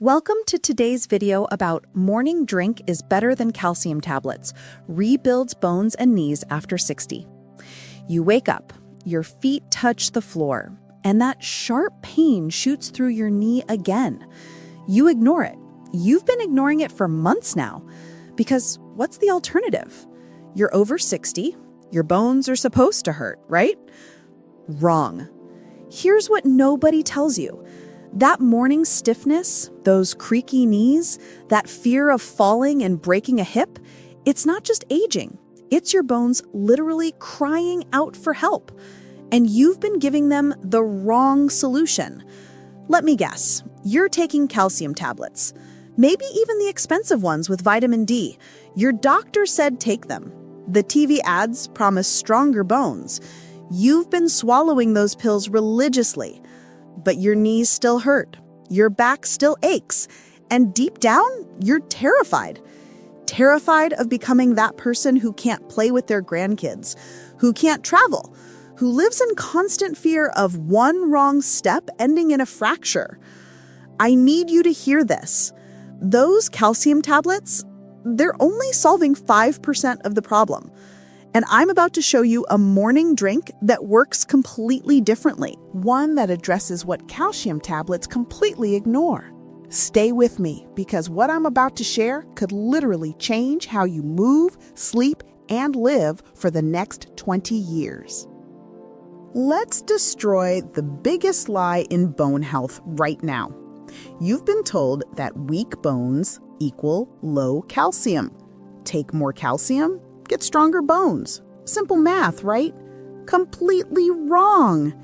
Welcome to today's video about morning drink is better than calcium tablets, rebuilds bones and knees after 60. You wake up, your feet touch the floor, and that sharp pain shoots through your knee again. You ignore it. You've been ignoring it for months now, because what's the alternative? You're over 60, your bones are supposed to hurt, right? Wrong. Here's what nobody tells you. That morning stiffness, those creaky knees, that fear of falling and breaking a hip, it's not just aging. It's your bones literally crying out for help. And you've been giving them the wrong solution. Let me guess, you're taking calcium tablets. Maybe even the expensive ones with vitamin D. Your doctor said take them. The TV ads promise stronger bones. You've been swallowing those pills religiously. But your knees still hurt, your back still aches, and deep down, you're terrified. Terrified of becoming that person who can't play with their grandkids, who can't travel, who lives in constant fear of one wrong step ending in a fracture. I need you to hear this. Those calcium tablets, they're only solving 5% of the problem. And I'm about to show you a morning drink that works completely differently. One that addresses what calcium tablets completely ignore. Stay with me, because what I'm about to share could literally change how you move, sleep, and live for the next 20 years. Let's destroy the biggest lie in bone health right now. You've been told that weak bones equal low calcium. Take more calcium, get stronger bones. Simple math, right? Completely wrong.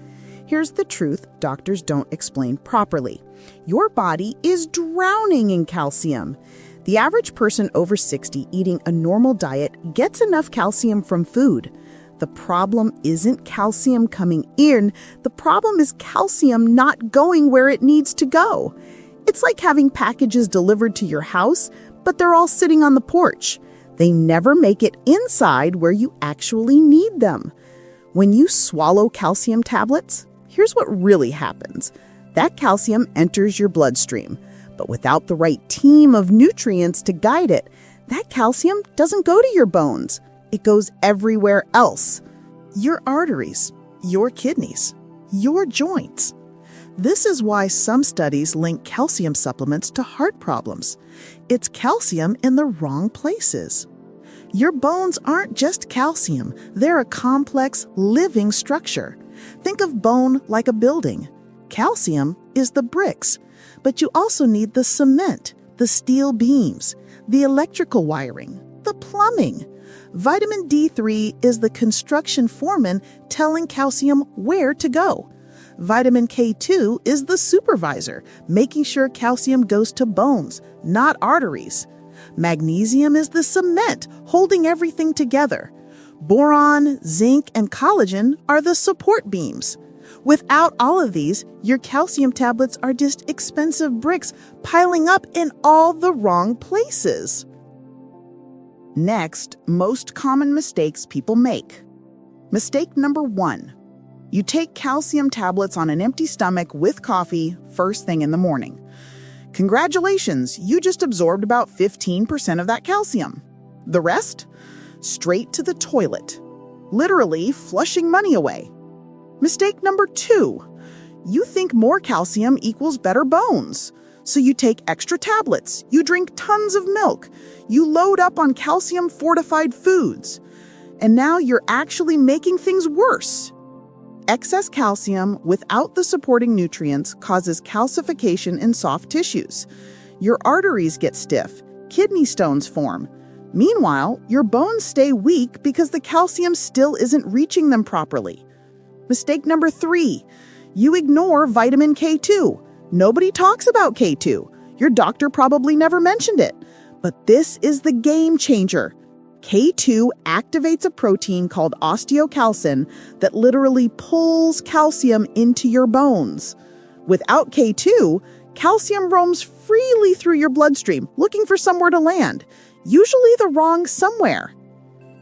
Here's the truth doctors don't explain properly. Your body is drowning in calcium. The average person over 60 eating a normal diet gets enough calcium from food. The problem isn't calcium coming in. The problem is calcium not going where it needs to go. It's like having packages delivered to your house, but they're all sitting on the porch. They never make it inside where you actually need them. When you swallow calcium tablets, here's what really happens. That calcium enters your bloodstream, but without the right team of nutrients to guide it, that calcium doesn't go to your bones. It goes everywhere else. Your arteries, your kidneys, your joints. This is why some studies link calcium supplements to heart problems. It's calcium in the wrong places. Your bones aren't just calcium. They're a complex, living structure. Think of bone like a building. Calcium is the bricks, but you also need the cement, the steel beams, the electrical wiring, the plumbing. Vitamin D3 is the construction foreman telling calcium where to go. Vitamin K2 is the supervisor, making sure calcium goes to bones, not arteries. Magnesium is the cement, holding everything together. Boron, zinc, and collagen are the support beams. Without all of these, your calcium tablets are just expensive bricks piling up in all the wrong places. Next, most common mistakes people make. Mistake number 1. You take calcium tablets on an empty stomach with coffee first thing in the morning. Congratulations, you just absorbed about 15% of that calcium. The rest? Straight to the toilet. Literally flushing money away. Mistake number 2. You think more calcium equals better bones. So you take extra tablets, you drink tons of milk, you load up on calcium-fortified foods. And now you're actually making things worse. Excess calcium without the supporting nutrients causes calcification in soft tissues. Your arteries get stiff, kidney stones form. Meanwhile, your bones stay weak because the calcium still isn't reaching them properly. Mistake number 3. You ignore vitamin K2. Nobody talks about K2. Your doctor probably never mentioned it. But this is the game changer. K2 activates a protein called osteocalcin that literally pulls calcium into your bones. Without K2, calcium roams freely through your bloodstream, looking for somewhere to land, usually the wrong somewhere.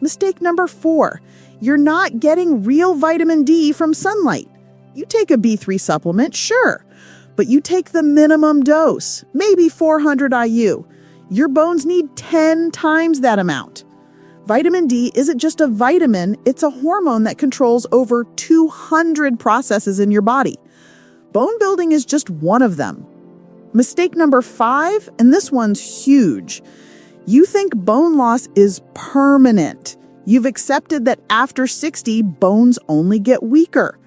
Mistake number 4. You're not getting real vitamin D from sunlight. You take a B3 supplement, sure, But you take the minimum dose, maybe 400 IU. Your bones need 10 times that amount. Vitamin D isn't just a vitamin, it's a hormone that controls over 200 processes in your body. Bone building is just one of them. Mistake number 5, and this one's huge. You think bone loss is permanent. You've accepted that after 60, bones only get weaker.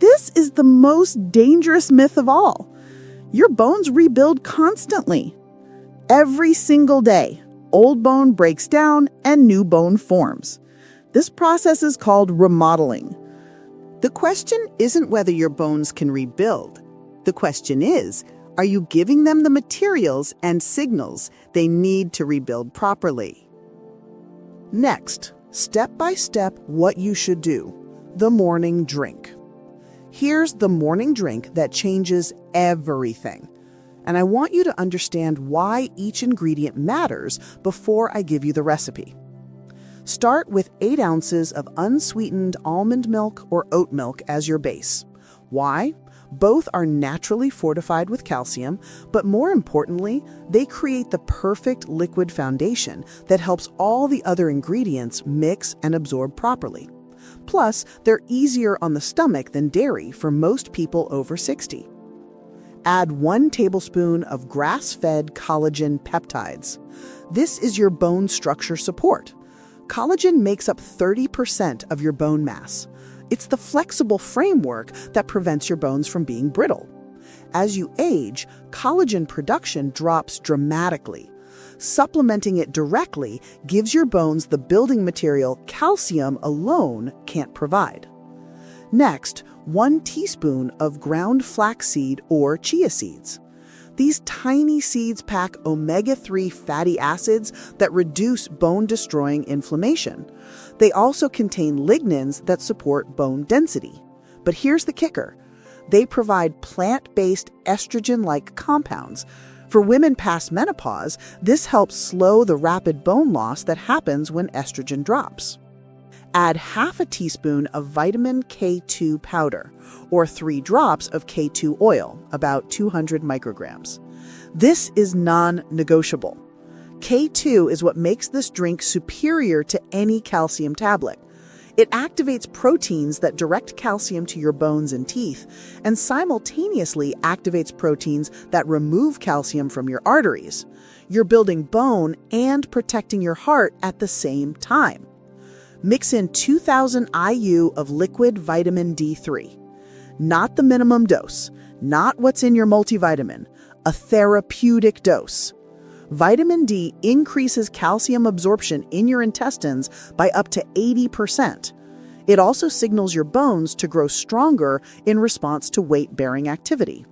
This is the most dangerous myth of all. Your bones rebuild constantly. Every single day, old bone breaks down and new bone forms. This process is called remodeling. The question isn't whether your bones can rebuild. The question is, are you giving them the materials and signals they need to rebuild properly? Next, step by step, what you should do. The morning drink. Here's the morning drink that changes everything. And I want you to understand why each ingredient matters before I give you the recipe. Start with 8 ounces of unsweetened almond milk or oat milk as your base. Why? Both are naturally fortified with calcium, but more importantly, they create the perfect liquid foundation that helps all the other ingredients mix and absorb properly. Plus, they're easier on the stomach than dairy for most people over 60. Add 1 tablespoon of grass-fed collagen peptides. This is your bone structure support. Collagen makes up 30% of your bone mass. It's the flexible framework that prevents your bones from being brittle. As you age, collagen production drops dramatically. Supplementing it directly gives your bones the building material calcium alone can't provide. Next, 1 teaspoon of ground flaxseed or chia seeds. These tiny seeds pack omega-3 fatty acids that reduce bone-destroying inflammation. They also contain lignans that support bone density. But here's the kicker. They provide plant-based estrogen-like compounds. For women past menopause, this helps slow the rapid bone loss that happens when estrogen drops. Add half a teaspoon of vitamin K2 powder, or 3 drops of K2 oil, about 200 micrograms. This is non-negotiable. K2 is what makes this drink superior to any calcium tablet. It activates proteins that direct calcium to your bones and teeth, and simultaneously activates proteins that remove calcium from your arteries. You're building bone and protecting your heart at the same time. Mix in 2,000 IU of liquid vitamin D3. Not the minimum dose, not what's in your multivitamin, a therapeutic dose. Vitamin D increases calcium absorption in your intestines by up to 80%. It also signals your bones to grow stronger in response to weight-bearing activity.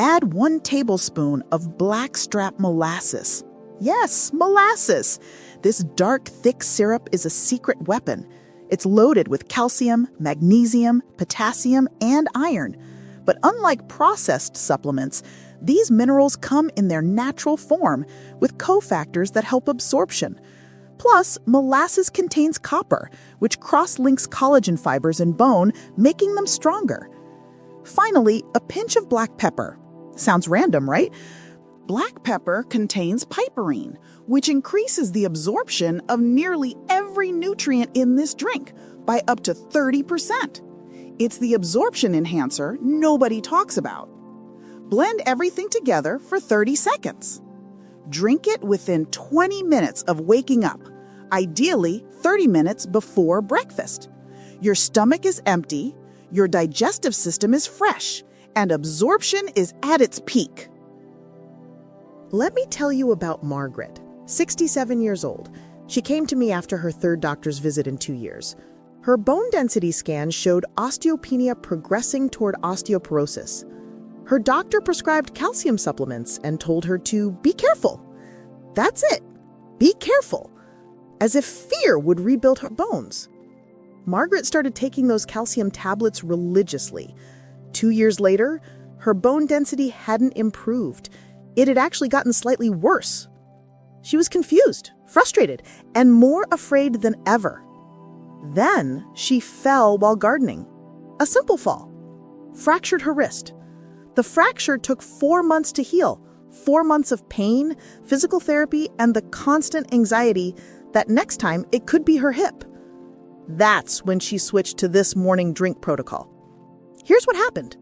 Add 1 tablespoon of blackstrap molasses. Yes, molasses. This dark, thick syrup is a secret weapon. It's loaded with calcium, magnesium, potassium, and iron. But unlike processed supplements, these minerals come in their natural form with cofactors that help absorption. Plus, molasses contains copper, which cross-links collagen fibers in bone, making them stronger. Finally, a pinch of black pepper. Sounds random, right? Black pepper contains piperine, which increases the absorption of nearly every nutrient in this drink by up to 30%. It's the absorption enhancer nobody talks about. Blend everything together for 30 seconds. Drink it within 20 minutes of waking up, ideally 30 minutes before breakfast. Your stomach is empty, your digestive system is fresh, and absorption is at its peak. Let me tell you about Margaret, 67 years old. She came to me after her 3rd doctor's visit in 2 years. Her bone density scan showed osteopenia progressing toward osteoporosis. Her doctor prescribed calcium supplements and told her to be careful. That's it. Be careful. As if fear would rebuild her bones. Margaret started taking those calcium tablets religiously. 2 years later, her bone density hadn't improved. It had actually gotten slightly worse. She was confused, frustrated, and more afraid than ever. Then she fell while gardening. A simple fall. Fractured her wrist. The fracture took 4 months to heal, 4 months of pain, physical therapy, and the constant anxiety that next time it could be her hip. That's when she switched to this morning drink protocol. Here's what happened.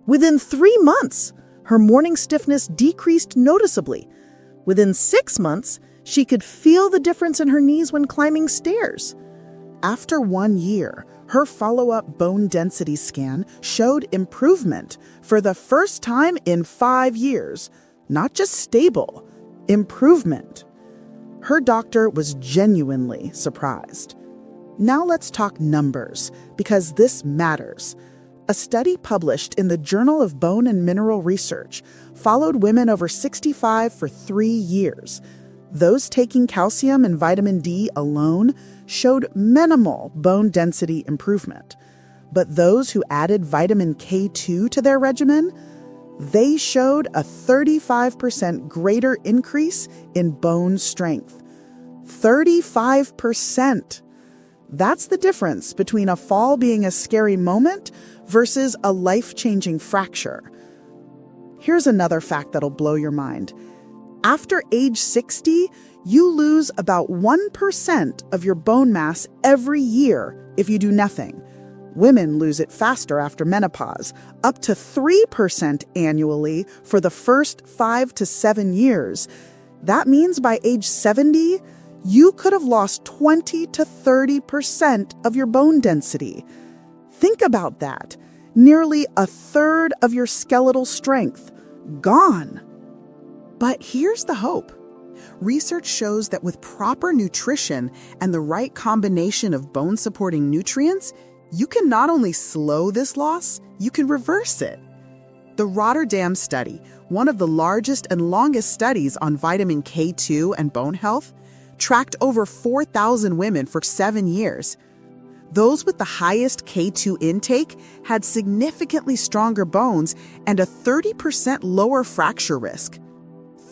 Within 3 months, her morning stiffness decreased noticeably. Within 6 months, she could feel the difference in her knees when climbing stairs. After 1 year, her follow-up bone density scan showed improvement for the first time in 5 years. Not just stable, improvement. Her doctor was genuinely surprised. Now let's talk numbers, because this matters. A study published in the Journal of Bone and Mineral Research followed women over 65 for 3 years. Those taking calcium and vitamin D alone showed minimal bone density improvement. But those who added vitamin K2 to their regimen, they showed a 35% greater increase in bone strength. 35%! That's the difference between a fall being a scary moment versus a life-changing fracture. Here's another fact that'll blow your mind. After age 60, you lose about 1% of your bone mass every year if you do nothing. Women lose it faster after menopause, up to 3% annually for the first 5 to 7 years. That means by age 70, you could have lost 20 to 30% of your bone density. Think about that. Nearly a third of your skeletal strength gone. But here's the hope. Research shows that with proper nutrition and the right combination of bone-supporting nutrients, you can not only slow this loss, you can reverse it. The Rotterdam study, one of the largest and longest studies on vitamin K2 and bone health, tracked over 4,000 women for 7 years. Those with the highest K2 intake had significantly stronger bones and a 30% lower fracture risk.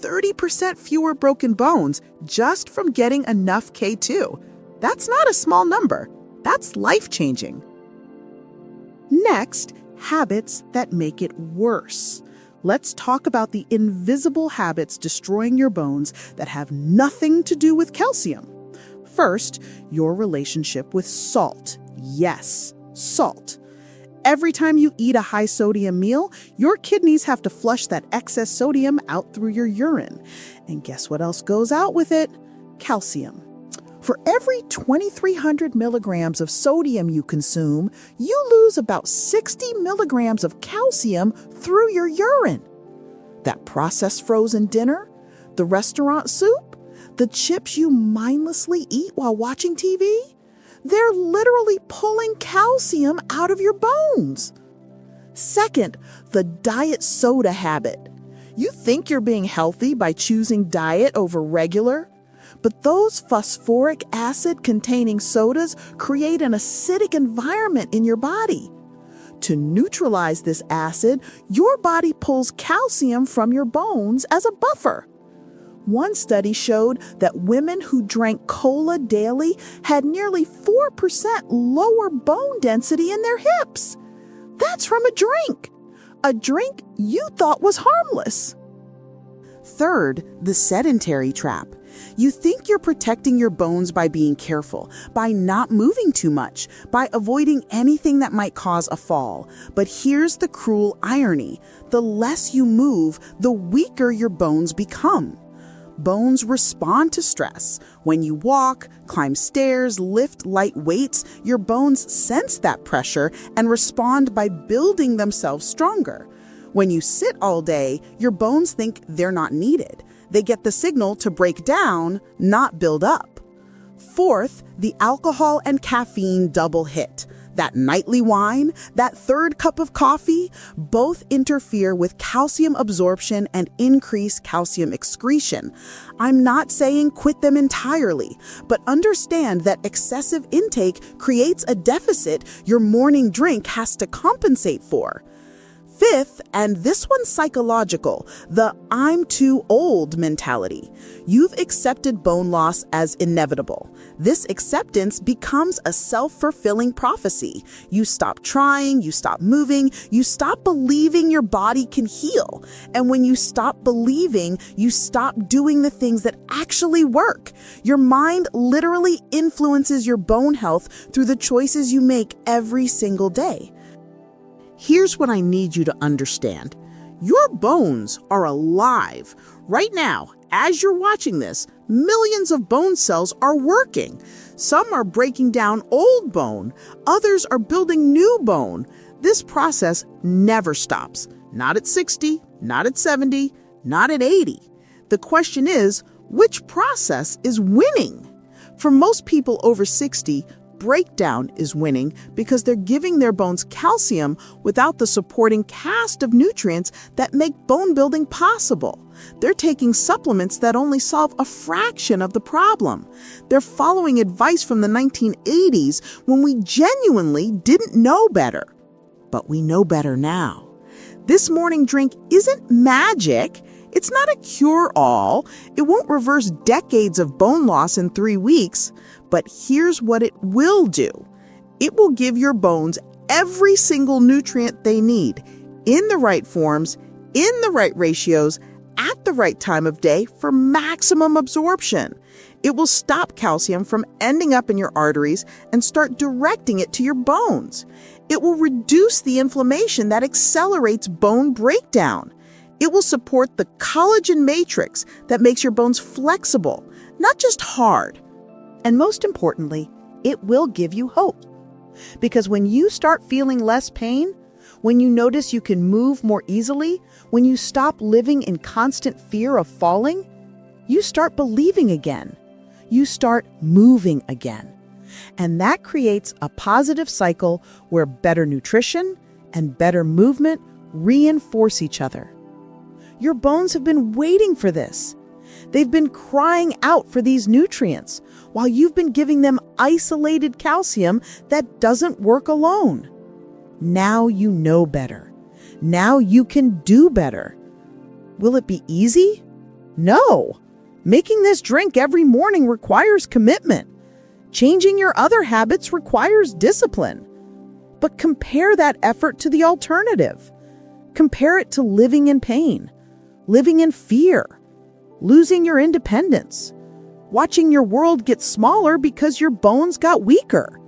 30% fewer broken bones just from getting enough K2. That's not a small number. That's life-changing. Next, habits that make it worse. Let's talk about the invisible habits destroying your bones that have nothing to do with calcium. First, your relationship with salt. Yes, salt. Every time you eat a high-sodium meal, your kidneys have to flush that excess sodium out through your urine. And guess what else goes out with it? Calcium. For every 2,300 milligrams of sodium you consume, you lose about 60 milligrams of calcium through your urine. That processed frozen dinner, the restaurant soup, the chips you mindlessly eat while watching TV, they're literally pulling calcium out of your bones. Second, the diet soda habit. You think you're being healthy by choosing diet over regular, but those phosphoric acid-containing sodas create an acidic environment in your body. To neutralize this acid, your body pulls calcium from your bones as a buffer. One study showed that women who drank cola daily had nearly 4% lower bone density in their hips. That's from a drink you thought was harmless. Third, the sedentary trap. You think you're protecting your bones by being careful, by not moving too much, by avoiding anything that might cause a fall. But here's the cruel irony. The less you move, the weaker your bones become. Bones respond to stress. When you walk, climb stairs, lift light weights, your bones sense that pressure and respond by building themselves stronger. When you sit all day, your bones think they're not needed. They get the signal to break down, not build up. Fourth, the alcohol and caffeine double hit. That nightly wine, that third cup of coffee, both interfere with calcium absorption and increase calcium excretion. I'm not saying quit them entirely, but understand that excessive intake creates a deficit your morning drink has to compensate for. Fifth, and this one's psychological, the I'm too old mentality. You've accepted bone loss as inevitable. This acceptance becomes a self-fulfilling prophecy. You stop trying, you stop moving, you stop believing your body can heal. And when you stop believing, you stop doing the things that actually work. Your mind literally influences your bone health through the choices you make every single day. Here's what I need you to understand. Your bones are alive. Right now, as you're watching this, millions of bone cells are working. Some are breaking down old bone. Others are building new bone. This process never stops. Not at 60, not at 70, not at 80. The question is, which process is winning? For most people over 60, breakdown is winning because they're giving their bones calcium without the supporting cast of nutrients that make bone building possible. They're taking supplements that only solve a fraction of the problem. They're following advice from the 1980s when we genuinely didn't know better. But we know better now. This morning drink isn't magic. It's not a cure-all. It won't reverse decades of bone loss in 3 weeks. But here's what it will do. It will give your bones every single nutrient they need, in the right forms, in the right ratios, at the right time of day for maximum absorption. It will stop calcium from ending up in your arteries and start directing it to your bones. It will reduce the inflammation that accelerates bone breakdown. It will support the collagen matrix that makes your bones flexible, not just hard. And most importantly, it will give you hope. Because when you start feeling less pain, when you notice you can move more easily, when you stop living in constant fear of falling, you start believing again. You start moving again. And that creates a positive cycle where better nutrition and better movement reinforce each other. Your bones have been waiting for this. They've been crying out for these nutrients while you've been giving them isolated calcium that doesn't work alone. Now you know better. Now you can do better. Will it be easy? No. Making this drink every morning requires commitment. Changing your other habits requires discipline. But compare that effort to the alternative. Compare it to living in pain, living in fear, losing your independence, watching your world get smaller because your bones got weaker.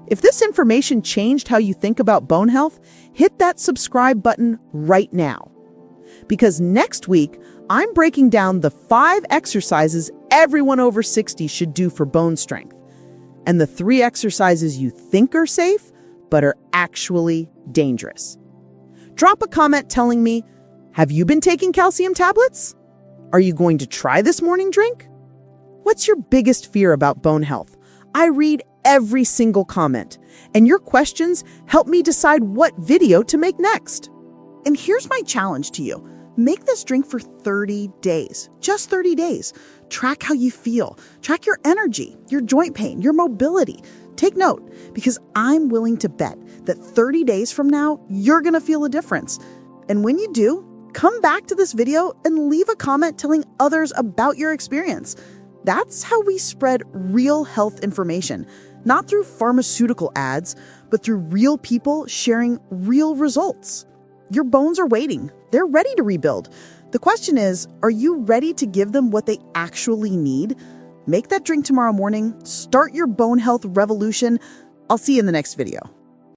If this information changed how you think about bone health, hit that subscribe button right now. Because next week, I'm breaking down the 5 exercises everyone over 60 should do for bone strength, and the 3 exercises you think are safe, but are actually dangerous. Drop a comment telling me, have you been taking calcium tablets? Are you going to try this morning drink? What's your biggest fear about bone health? I read every single comment, and your questions help me decide what video to make next. And here's my challenge to you. Make this drink for 30 days, just 30 days. Track how you feel. Track your energy, your joint pain, your mobility. Take note, because I'm willing to bet that 30 days from now, you're going to feel a difference. And when you do, come back to this video and leave a comment telling others about your experience. That's how we spread real health information, not through pharmaceutical ads, but through real people sharing real results. Your bones are waiting. They're ready to rebuild. The question is, are you ready to give them what they actually need? Make that drink tomorrow morning. Start your bone health revolution. I'll see you in the next video.